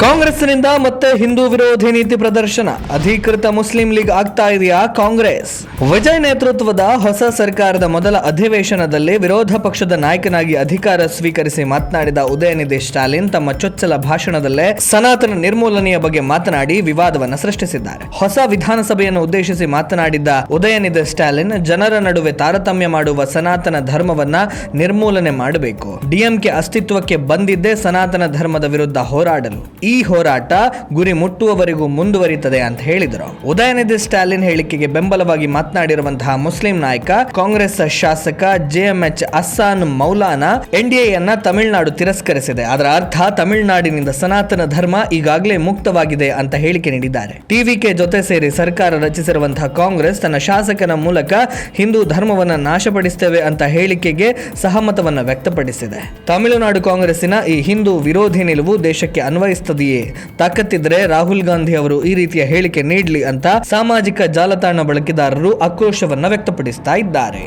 ಕಾಂಗ್ರೆಸ್ನಿಂದ ಮತ್ತೆ ಹಿಂದೂ ವಿರೋಧಿ ನೀತಿ ಪ್ರದರ್ಶನ. ಅಧಿಕೃತ ಮುಸ್ಲಿಂ ಲೀಗ್ ಆಗ್ತಾ ಇದೆಯಾ ಕಾಂಗ್ರೆಸ್? ವಿಜಯ್ ನೇತೃತ್ವದ ಹೊಸ ಸರ್ಕಾರದ ಮೊದಲ ಅಧಿವೇಶನದಲ್ಲಿ ವಿರೋಧ ಪಕ್ಷದ ನಾಯಕನಾಗಿ ಅಧಿಕಾರ ಸ್ವೀಕರಿಸಿ ಮಾತನಾಡಿದ ಉದಯನಿಧಿ ಸ್ಟಾಲಿನ್ ತಮ್ಮ ಚೊಚ್ಚಲ ಭಾಷಣದಲ್ಲೇ ಸನಾತನ ನಿರ್ಮೂಲನೆಯ ಬಗ್ಗೆ ಮಾತನಾಡಿ ವಿವಾದವನ್ನು ಸೃಷ್ಟಿಸಿದ್ದಾರೆ. ಹೊಸ ವಿಧಾನಸಭೆಯನ್ನು ಉದ್ದೇಶಿಸಿ ಮಾತನಾಡಿದ್ದ ಉದಯನಿಧಿ ಸ್ಟಾಲಿನ್ ಜನರ ನಡುವೆ ತಾರತಮ್ಯ ಮಾಡುವ ಸನಾತನ ಧರ್ಮವನ್ನ ನಿರ್ಮೂಲನೆ ಮಾಡಬೇಕು. ಡಿಎಂಕೆ ಅಸ್ತಿತ್ವಕ್ಕೆ ಬಂದಿದ್ದೇ ಸನಾತನ ಧರ್ಮದ ವಿರುದ್ಧ ಹೋರಾಡಲು. ಈ ಹೋರಾಟ ಗುರಿ ಮುಟ್ಟುವವರೆಗೂ ಮುಂದುವರಿಯುತ್ತದೆ ಅಂತ ಹೇಳಿದರು. ಉದಯನಿಧಿ ಸ್ಟಾಲಿನ್ ಹೇಳಿಕೆಗೆ ಬೆಂಬಲವಾಗಿ ಮಾತನಾಡಿರುವಂತಹ ಮುಸ್ಲಿಂ ನಾಯಕ ಕಾಂಗ್ರೆಸ್ ಶಾಸಕ ಜೆಎಂಎಚ್ ಅಸ್ಸಾನ್ ಮೌಲಾನಾ ಎನ್ಡಿಎಯನ್ನ ತಮಿಳುನಾಡು ತಿರಸ್ಕರಿಸಿದೆ, ಅದರ ಅರ್ಥ ತಮಿಳುನಾಡಿನಿಂದ ಸನಾತನ ಧರ್ಮ ಈಗಾಗಲೇ ಮುಕ್ತವಾಗಿದೆ ಅಂತ ಹೇಳಿಕೆ ನೀಡಿದ್ದಾರೆ. ಟಿವಿಕೆ ಜೊತೆ ಸೇರಿ ಸರ್ಕಾರ ರಚಿಸಿರುವಂತಹ ಕಾಂಗ್ರೆಸ್ ತನ್ನ ಶಾಸಕನ ಮೂಲಕ ಹಿಂದೂ ಧರ್ಮವನ್ನ ನಾಶಪಡಿಸುತ್ತೇವೆ ಅಂತ ಹೇಳಿಕೆಗೆ ಸಹಮತವನ್ನ ವ್ಯಕ್ತಪಡಿಸಿದೆ. ತಮಿಳುನಾಡು ಕಾಂಗ್ರೆಸ್ಸಿನ ಈ ಹಿಂದೂ ವಿರೋಧಿ ನಿಲುವು ದೇಶಕ್ಕೆ ಅನ್ವಯಿಸುತ್ತದೆ. ತಾಕತ್ತಿದ್ರೆ ರಾಹುಲ್ ಗಾಂಧಿ ಅವರು ಈ ರೀತಿಯ ಹೇಳಿಕೆ ನೀಡಲಿ ಅಂತ ಸಾಮಾಜಿಕ ಜಾಲತಾಣ ಬಳಕೆದಾರರು ಆಕ್ರೋಶವನ್ನ ವ್ಯಕ್ತಪಡಿಸ್ತಾ ಇದ್ದಾರೆ.